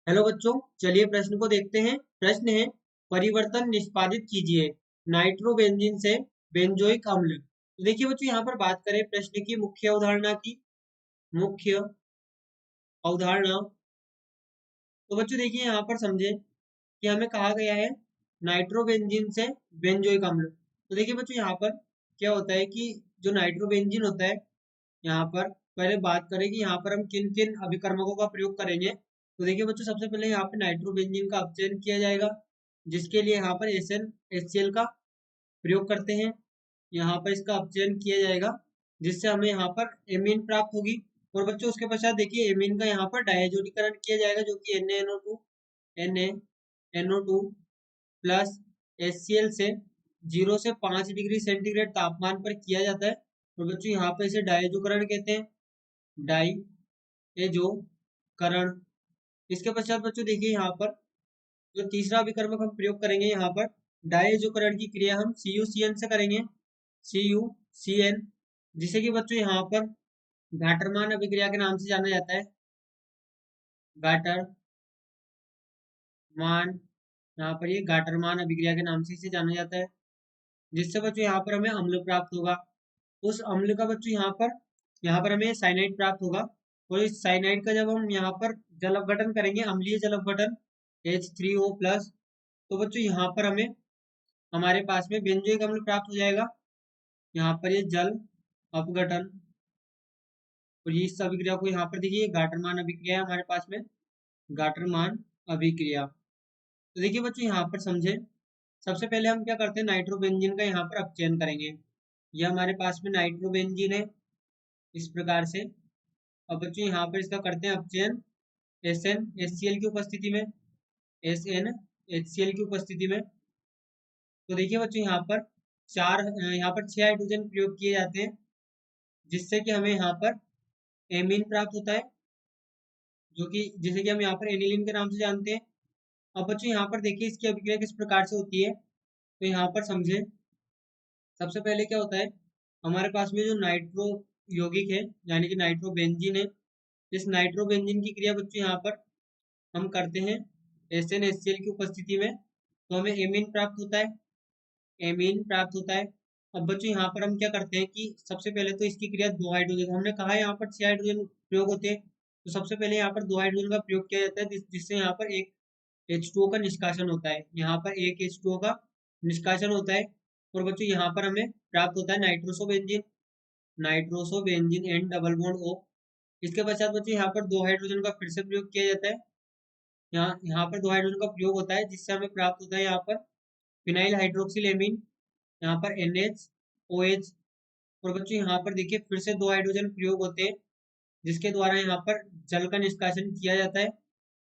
Hello बच्चों, चलिए प्रश्न को देखते हैं। प्रश्न है, परिवर्तन निष्पादित कीजिए नाइट्रोबेंजीन से बेंजोइक अम्ल। तो देखिए बच्चों, यहाँ पर बात करें प्रश्न की मुख्य अवधारणा की। मुख्य अवधारणा, तो बच्चों देखिए यहाँ पर समझे कि हमें कहा गया है नाइट्रोबेंजीन से बेंजोइक अम्ल। तो देखिए बच्चों, यहाँ पर क्या होता है कि जो नाइट्रोबेंजीन होता है, यहाँ पर पहले बात करें कि यहाँ पर हम किन किन अभिकर्मकों का प्रयोग करेंगे। तो देखिए बच्चों, सबसे पहले यहाँ पर नाइट्रोबेंजीन का अपचयन किया जाएगा, जिसके लिए यहाँ पर SnHCl का प्रयोग करते हैं। यहाँ पर इसका अपचयन किया जाएगा, जिससे हमें यहाँ पर एमीन प्राप्त होगी। और बच्चों उसके पश्चात देखिए एमीन का यहाँ पर डायजोनीकरण किया जाएगा, जो कि NaNO2 प्लस HCl से 0 से 5 डिग्री सेंटीग्रेड तापमान पर किया जाता है। और बच्चों यहाँ पर इसे डायजोकरण कहते हैं, डायजोकरण। इसके पश्चात बच्चों देखिए यहाँ पर जो तीसरा विकर्मक हम प्रयोग करेंगे, यहाँ पर डायजोकरण की क्रिया हम CuCN से करेंगे, CuCN, जिसे कि बच्चों यहाँ पर गाटरमान अभिक्रिया के नाम से जाना जाता है। गाटरमान, यहाँ पर ये गाटरमान अभिक्रिया के नाम से इसे जाना जाता है, जिससे बच्चों यहाँ पर हमें अम्ल प्राप्त होगा। उस अम्ल का बच्चों यहाँ पर हमें साइनाइड प्राप्त होगा। और इस साइनाइड का जब हम यहाँ पर जल अपघटन करेंगे, अम्लीय जल अपघटन H3O प्लस, तो बच्चों यहाँ पर हमें हमारे पास में बेंजोइक अम्ल प्राप्त हो जाएगा। यहाँ पर ये जल अपघटन, और ये इस अभिक्रिया को यहाँ पर देखिए गाटरमान अभिक्रिया है हमारे पास में, गाटरमान अभिक्रिया। तो देखिए बच्चों यहाँ पर समझे, सबसे पहले हम क्या करते हैं, नाइट्रोबेंजीन का यहाँ पर अपचयन करेंगे। यह हमारे पास में नाइट्रोबेंजीन है इस प्रकार से। अब बच्चों यहाँ पर इसका करते हैं अपचयन SnHCl की उपस्थिति में, SnHCl की उपस्थिति में। तो देखिए बच्चों यहाँ पर 6 हाइड्रोजन प्रयोग किए जाते हैं, जिससे कि हमें यहाँ पर एमीन प्राप्त होता है, जो कि जिसे कि हम यहाँ पर एनिलीन के नाम से जानते हैं। अब बच्चों यहाँ पर देखिए इसकी अभिक्रिया किस प्रकार से होती है, तो यहाँ पर समझे। सबसे पहले क्या होता है, हमारे पास में जो नाइट्रो यौगिक है यानी कि नाइट्रोबेंजीन है, इस नाइट्रोबेंजीन की क्रिया बच्चों यहाँ पर हम करते हैं SnHCl की उपस्थिति में, तो हमें एमीन प्राप्त होता है, एमीन प्राप्त होता है। अब बच्चों यहाँ पर हम क्या करते हैं कि सबसे पहले तो इसकी क्रिया 2 हाइड्रोजन, हमने कहा यहाँ पर 6 हाइड्रोजन प्रयोग होते हैं, तो सबसे पहले यहाँ पर 2 हाइड्रोजन का प्रयोग किया जाता है, जिससे यहाँ पर एक H2O का निष्कासन होता है, यहाँ पर एक H2O का निष्कासन होता है। और बच्चों यहाँ पर हमें प्राप्त होता है नाइट्रोसोबेंजीन, नाइट्रोसोबेंजीन एंड डबल बॉन्ड O। इसके पश्चात बच्चों यहाँ पर 2 हाइड्रोजन का फिर से प्रयोग किया जाता है, यहाँ पर 2 हाइड्रोजन का प्रयोग होता है, जिससे हमें प्राप्त होता है यहाँ पर फिनाइल हाइड्रोक्सिल एमीन, यहाँ पर NHOH। और बच्चों यहाँ पर देखिए फिर से 2 हाइड्रोजन प्रयोग होते हैं, जिसके द्वारा यहाँ पर जल का निष्कासन किया जाता है,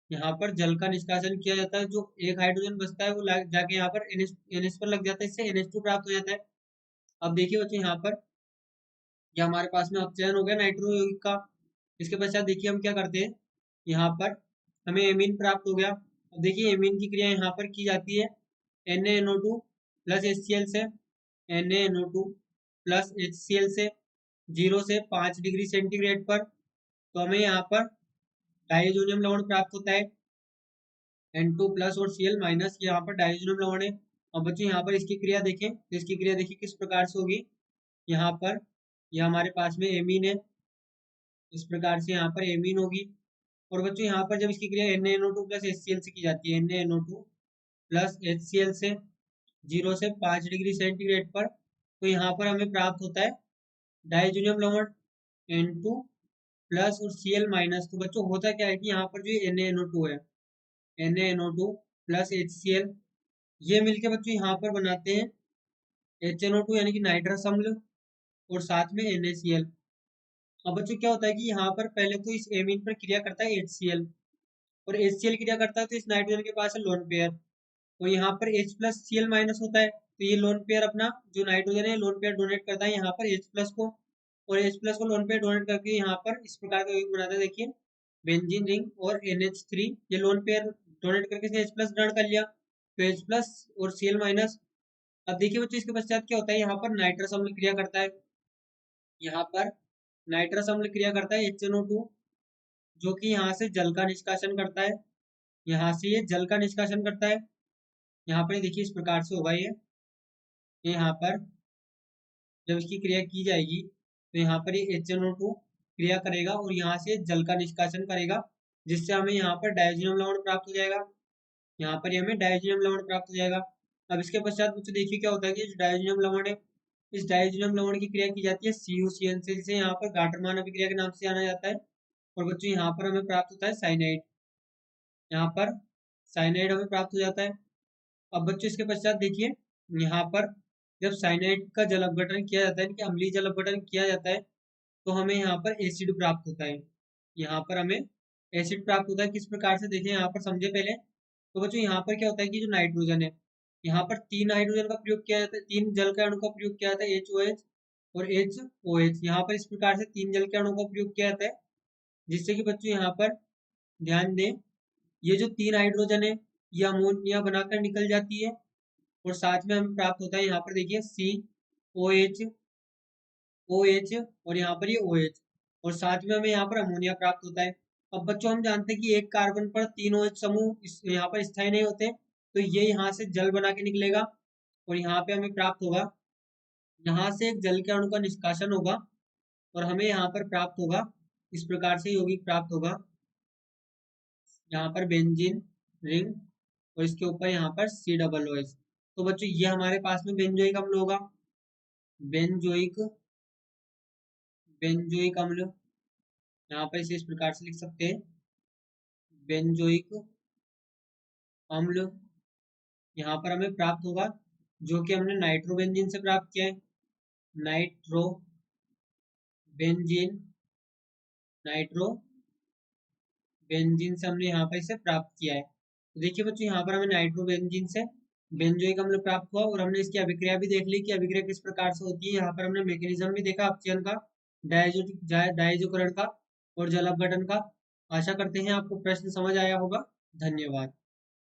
यहाँ पर जल का निष्कासन किया जाता है। जो एक हाइड्रोजन बचता है वो जाके यहाँ पर NH पर लग जाता है, इससे NH2 प्राप्त हो जाता है। अब देखिए बच्चों यहाँ पर यह हमारे पास में अपचयन हो गया नाइट्रो यौगिक का। इसके पश्चात देखिए हम क्या करते हैं, यहाँ पर हमें एमीन प्राप्त हो गया। अब देखिए एमीन की क्रिया यहाँ पर की जाती है NaNO2 प्लस HCl से, NaNO2 प्लस HCl से 0 से 5 डिग्री सेंटीग्रेड पर। तो हमें यहाँ पर डाइजोनियम लवण प्राप्त होता है, N2 प्लस और Cl माइनस, यहाँ पर डाइजोनियम लवण है। और बच्चों यहाँ पर इसकी क्रिया देखें, तो इसकी क्रिया देखिए किस प्रकार से होगी। यहाँ पर यह हमारे पास में एमीन है, इस प्रकार से यहाँ पर एमीन होगी। और बच्चों यहाँ पर जब इसकी क्रिया NaNO2 प्लस HCl से की जाती है, NaNO2 प्लस HCl से 0 से 5 डिग्री सेंटीग्रेड पर, तो यहाँ पर हमें प्राप्त होता है डाइजोनियम लवण N2 प्लस और Cl माइनस। तो बच्चों होता क्या है कि यहाँ पर जो NaNO2 है, NaNO2 प्लस HCl, ये मिलके बच्चों यहाँ पर बनाते हैं HNO2 यानी कि नाइट्रस अम्ल, और साथ में NaCl। अब बच्चों क्या होता है कि यहाँ पर पहले तो इस एमीन पर क्रिया करता है HCl, और HCl क्रिया करता है तो इस नाइट्रोजन के पास है लोन पेयर, और यहाँ पर H प्लस Cl माइनस होता है, तो ये लोन पेयर अपना जो नाइट्रोजन है लोन पेयर डोनेट करता है यहाँ पर H प्लस को, और H प्लस को लोन पेयर डोनेट करके यहाँ पर इस प्रकार का यौगिक बनाता है। देखिए बेंजीन रिंग और NH3, ये लोन पेयर डोनेट करके इसने H प्लस ग्रहण कर लिया, तो H प्लस और Cl माइनस। अब देखिए बच्चों इसके पश्चात क्या होता है, यहाँ पर नाइट्रस अम्ल क्रिया करता है, यहाँ पर नाइट्रस अम्ल क्रिया करता है HNO2, जो कि यहाँ से जल का निष्कासन करता है, यहाँ से ये जल का निष्कासन करता है। यहाँ पर देखिए इस प्रकार से होगा ये यहाँ पर जब इसकी क्रिया की जाएगी तो यहाँ पर ये HNO2 क्रिया करेगा और यहाँ से जल का निष्कासन करेगा, जिससे हमें यहाँ पर डायज़ोनियम लवण प्राप्त हो जाएगा। यहाँ पर हमें डायज़ोनियम लवण प्राप्त हो जाएगा। अब इसके पश्चात बच्चों देखिए क्या होता है कि जो डायज़ोनियम लवण है, इस डायज़ोनियम लवण की क्रिया की जाती है CuCN से, जिसे यहाँ पर गाटरमान अभिक्रिया के नाम से जाना जाता है। और बच्चों यहाँ पर हमें प्राप्त होता है साइनाइड। यहाँ पर साइनाइड हमें प्राप्त हो जाता है। अब बच्चों इसके पश्चात देखिए यहाँ पर जब साइनाइड का जल अपघटन किया जाता है, कि अम्लीय जल अपघटन किया जाता है, तो हमें यहाँ पर एसिड प्राप्त होता है। यहाँ पर हमें एसिड प्राप्त होता है। किस प्रकार से देखें यहाँ पर समझे पहले। तो बच्चों यहाँ पर क्या होता है कि जो नाइट्रोजन है, यहाँ पर 3 हाइड्रोजन का प्रयोग किया जाता है, 3 जल के अणु का प्रयोग किया जाता है, HOH और HOH। यहाँ पर इस प्रकार से 3 जल के अणु का प्रयोग किया जाता है, जिससे कि बच्चों यहाँ पर ध्यान दें, ये जो 3 हाइड्रोजन है ये अमोनिया बनाकर निकल जाती है और साथ में हमें प्राप्त होता है यहाँ पर देखिए COH OH और यहाँ पर ये OH और साथ में हमें यहाँ पर अमोनिया प्राप्त होता है। अब बच्चों हम जानते हैं कि एक कार्बन पर 3 OH समूह यहाँ पर स्थायी नहीं होते, तो ये यहाँ से जल बना के निकलेगा और यहाँ पे हमें प्राप्त होगा, यहाँ से एक जल के अणु का निष्कासन होगा और हमें यहाँ पर प्राप्त होगा, इस प्रकार से यौगिक प्राप्त होगा। यहाँ पर बेंजीन रिंग और इसके ऊपर यहाँ पर COOH। तो बच्चों ये हमारे पास में बेंजोइक अम्ल होगा। बेंजोइक बेंजोइक अम्ल यहाँ पर इसे इस प्रकार से लिख सकते हैं, बेंजोइक अम्ल यहाँ पर हमें प्राप्त होगा, जो कि हमने नाइट्रोबेंजीन से प्राप्त किया है। नाइट्रोबेंजीन नाइट्रोबेंजीन से हमने यहाँ पर इसे प्राप्त किया है। तो देखिए बच्चों यहाँ पर हमें नाइट्रोबेंजीन से बेंजोइक अम्ल प्राप्त हुआ और हमने इसकी अभिक्रिया भी देख ली कि अभिक्रिया किस प्रकार से होती है। यहाँ पर हमने मैकेनिज्म भी देखा अपचयन का, डायजोकरण का और जल अपघटन का। आशा करते हैं आपको प्रश्न समझ आया होगा। धन्यवाद।